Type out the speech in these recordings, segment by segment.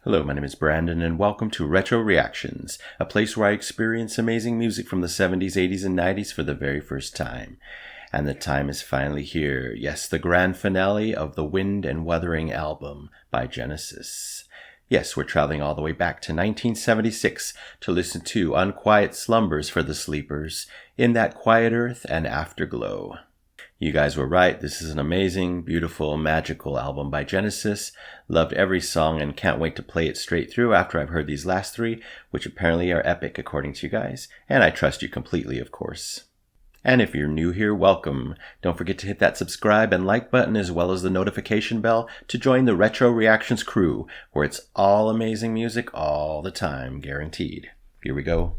Hello, my name is Brandon, and welcome to Retro Reactions, a place where I experience amazing music from the 70s, 80s, and 90s for the very first time. And the time is finally here. Yes, the grand finale of the Wind and Wuthering album by Genesis. Yes, we're traveling all the way back to 1976 to listen to Unquiet Slumbers for the sleepers, In That Quiet Earth, and Afterglow. You guys were right. This is an amazing, beautiful, magical album by Genesis. Loved every song and can't wait to play it straight through after I've heard these last three, which apparently are epic according to you guys. And I trust you completely, of course. And if you're new here, welcome. Don't forget to hit that subscribe and like button as well as the notification bell to join the Retro Reactions crew, where it's all amazing music all the time, guaranteed. Here we go.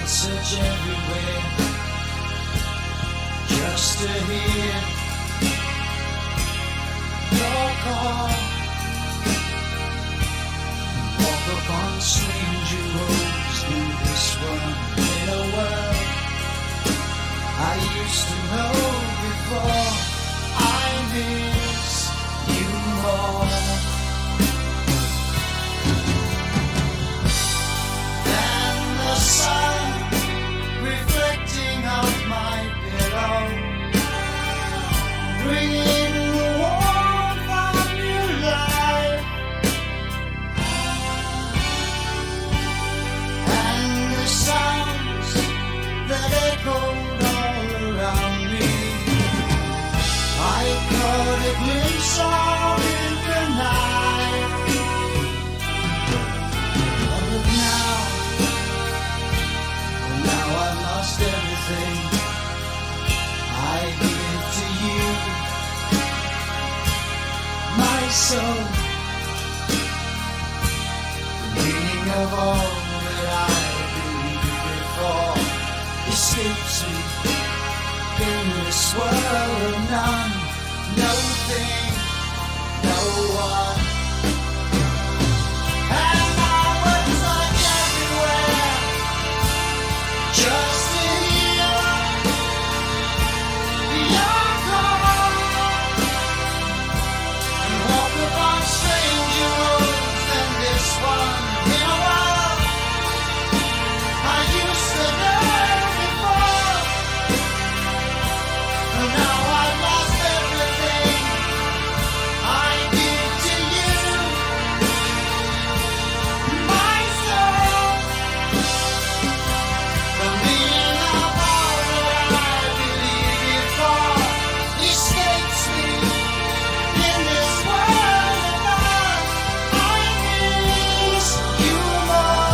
search everywhere just to hear your call. Walk upon stranger roads in this one-little world I used to know before. I miss you more than the sun reflecting off my pillow, bringing the warmth of new life, and the sounds that echoed all around me. I caught a glimpse of in the night, but now I've lost everything I give to you, my soul. The meaning of all that I believed before escapes me in this world of none, no thing, no one. And I would search everywhere just to hear your call, and walk upon stranger roads than this one in a world I used to know before. But now I've lost everything I give to you, my soul. The meaning of all that I believed before escapes me in this world of love. I miss you more.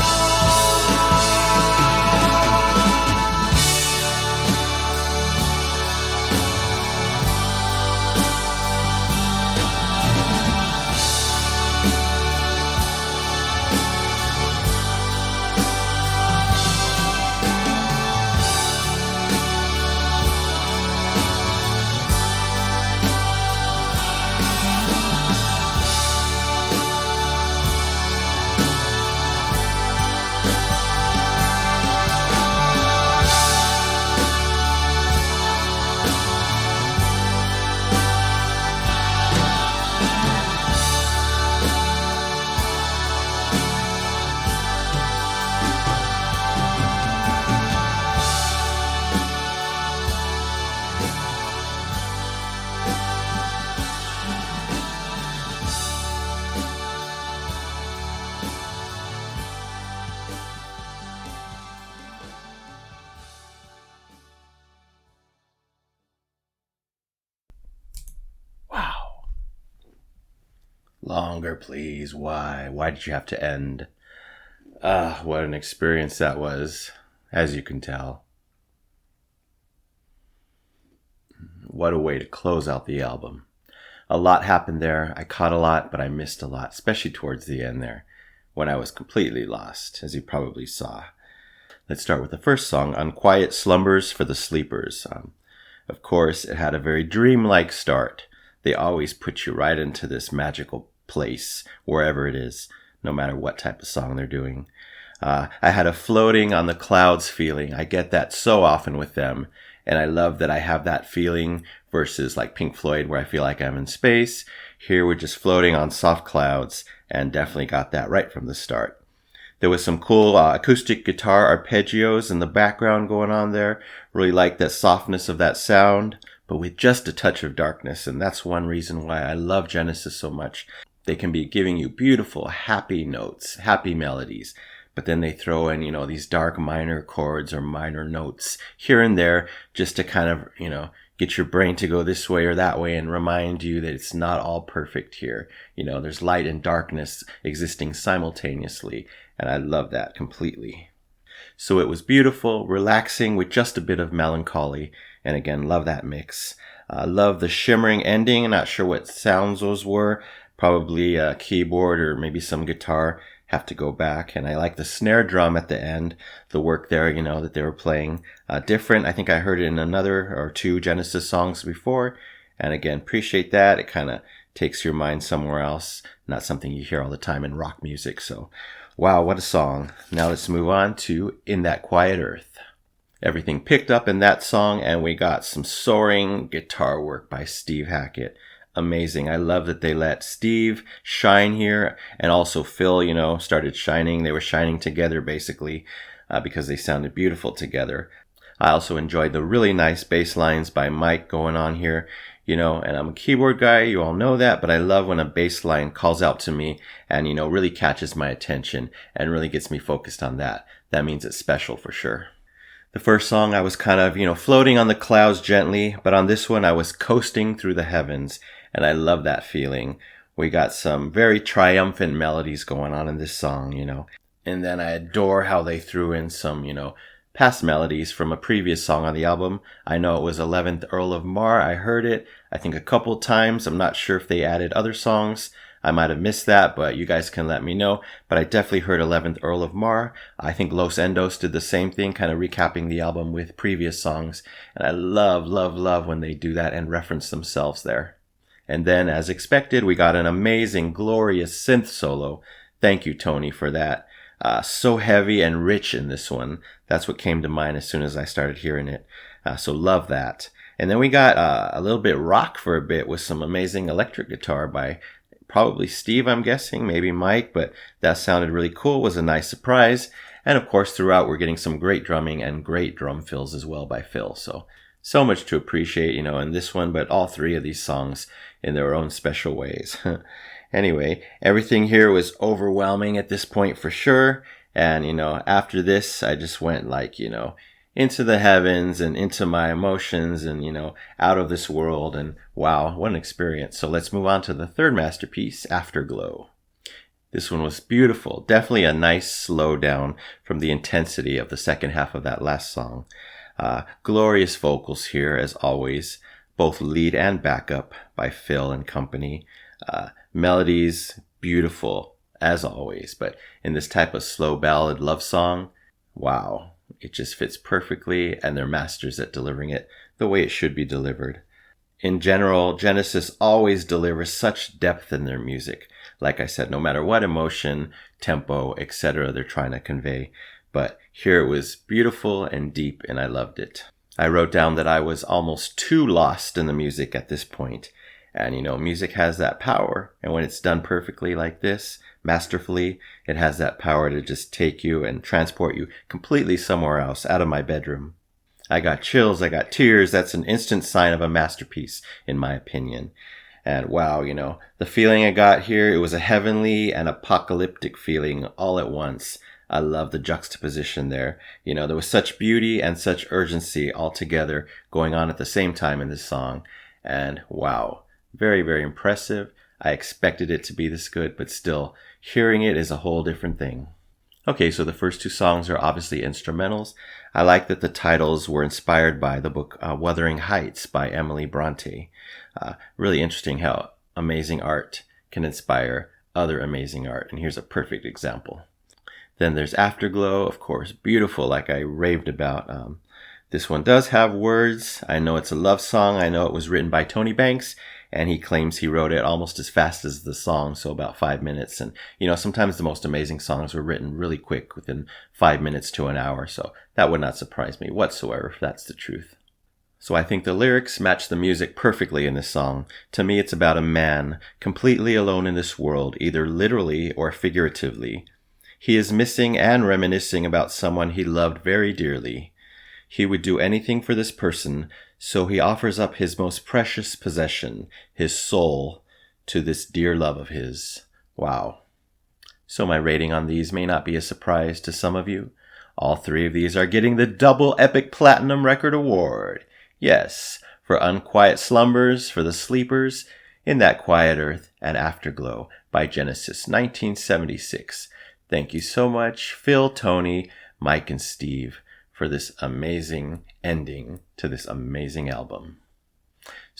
Wow. Longer, please. Why? Why did you have to end? What an experience that was, as you can tell. What a way to close out the album. A lot happened there. I caught a lot, but I missed a lot, especially towards the end there, when I was completely lost, as you probably saw. Let's start with the first song, Unquiet Slumbers for the Sleepers. Of course, it had a very dreamlike start. They always put you right into this magical place, wherever it is, no matter what type of song they're doing. I had a floating on the clouds feeling. I get that so often with them. And I love that I have that feeling versus like Pink Floyd, where I feel like I'm in space. Here we're just floating on soft clouds, and definitely got that right from the start. There was some cool acoustic guitar arpeggios in the background going on there. Really like the softness of that sound, but with just a touch of darkness. And that's one reason why I love Genesis so much. They can be giving you beautiful, happy notes, happy melodies. But then they throw in, these dark minor chords or minor notes here and there just to kind of, get your brain to go this way or that way and remind you that it's not all perfect here. There's light and darkness existing simultaneously. And I love that completely. So it was beautiful, relaxing with just a bit of melancholy. And again, love that mix. Love the shimmering ending. I'm not sure what sounds those were. Probably a keyboard or maybe some guitar have to go back. And I like the snare drum at the end, the work there, that they were playing. Different. I think I heard it in another or two Genesis songs before. And again, appreciate that. It kind of takes your mind somewhere else. Not something you hear all the time in rock music. So, wow, what a song. Now let's move on to In That Quiet Earth. Everything picked up in that song, and we got some soaring guitar work by Steve Hackett. Amazing. I love that they let Steve shine here, and also Phil, started shining. They were shining together basically because they sounded beautiful together. I also enjoyed the really nice bass lines by Mike going on here, and I'm a keyboard guy, you all know that, but I love when a bass line calls out to me and, really catches my attention and really gets me focused on that. That means it's special for sure. The first song I was kind of, floating on the clouds gently, but on this one I was coasting through the heavens. And I love that feeling. We got some very triumphant melodies going on in this song, And then I adore how they threw in some, past melodies from a previous song on the album. I know it was 11th Earl of Mar. I heard it, I think, a couple times. I'm not sure if they added other songs. I might have missed that, but you guys can let me know. But I definitely heard 11th Earl of Mar. I think Los Endos did the same thing, kind of recapping the album with previous songs. And I love, love, love when they do that and reference themselves there. And then, as expected, we got an amazing, glorious synth solo. Thank you, Tony, for that. So heavy and rich in this one. That's what came to mind as soon as I started hearing it. So love that. And then we got a little bit rock for a bit with some amazing electric guitar by probably Steve, I'm guessing, maybe Mike, but that sounded really cool. It was a nice surprise. And of course, throughout, we're getting some great drumming and great drum fills as well by Phil. So much to appreciate, in this one, but all three of these songs in their own special ways. Anyway, everything here was overwhelming at this point for sure. And, after this, I just went into the heavens and into my emotions and, out of this world. And wow, what an experience. So let's move on to the third masterpiece, Afterglow. This one was beautiful. Definitely a nice slow down from the intensity of the second half of that last song. Glorious vocals here, as always, both lead and backup by Phil and company. Melodies, beautiful, as always, but in this type of slow ballad love song, wow, it just fits perfectly, and they're masters at delivering it the way it should be delivered. In general, Genesis always delivers such depth in their music. Like I said, no matter what emotion, tempo, etc. they're trying to convey. But here it was beautiful and deep, and I loved it. I wrote down that I was almost too lost in the music at this point. And, music has that power. And when it's done perfectly like this, masterfully, it has that power to just take you and transport you completely somewhere else, out of my bedroom. I got chills, I got tears. That's an instant sign of a masterpiece, in my opinion. And wow, the feeling I got here, it was a heavenly and apocalyptic feeling all at once. I love the juxtaposition there. There was such beauty and such urgency all together going on at the same time in this song. And wow, very, very impressive. I expected it to be this good, but still, hearing it is a whole different thing. Okay, so the first two songs are obviously instrumentals. I like that the titles were inspired by the book Wuthering Heights by Emily Bronte. Really interesting how amazing art can inspire other amazing art. And here's a perfect example. Then there's Afterglow, of course, beautiful, like I raved about. This one does have words. I know it's a love song. I know it was written by Tony Banks, and he claims he wrote it almost as fast as the song, so about 5 minutes. And, sometimes the most amazing songs were written really quick, within 5 minutes to an hour, so that would not surprise me whatsoever if that's the truth. So I think the lyrics match the music perfectly in this song. To me, it's about a man completely alone in this world, either literally or figuratively. He is missing and reminiscing about someone he loved very dearly. He would do anything for this person, so he offers up his most precious possession, his soul, to this dear love of his. Wow. So my rating on these may not be a surprise to some of you. All three of these are getting the double Epic Platinum Record Award. Yes, for Unquiet Slumbers, for the Sleepers, In That Quiet Earth, and Afterglow by Genesis 1976. Thank you so much, Phil, Tony, Mike, and Steve, for this amazing ending to this amazing album.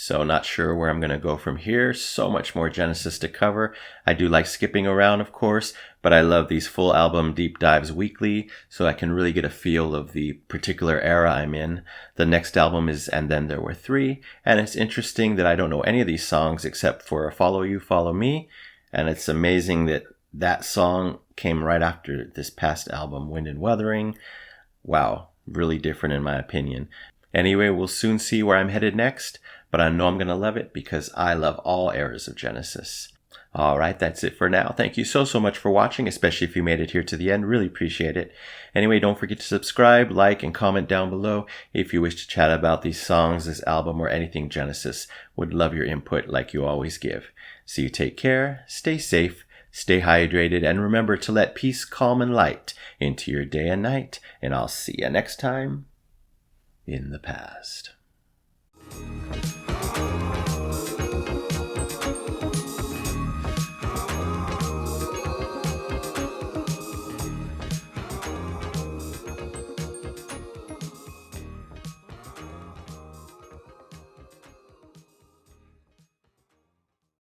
So not sure where I'm going to go from here. So much more Genesis to cover. I do like skipping around, of course, but I love these full album deep dives weekly so I can really get a feel of the particular era I'm in. The next album is And Then There Were Three, and it's interesting that I don't know any of these songs except for Follow You, Follow Me, and it's amazing that that song came right after this past album, Wind and Wuthering. Wow, really different in my opinion. Anyway, we'll soon see where I'm headed next, but I know I'm going to love it because I love all eras of Genesis. Alright, that's it for now. Thank you so much for watching, especially if you made it here to the end. Really appreciate it. Anyway, don't forget to subscribe, like, and comment down below if you wish to chat about these songs, this album, or anything Genesis. Would love your input like you always give. So you take care, stay safe, stay hydrated, and remember to let peace, calm, and light into your day and night. And I'll see you next time in the past.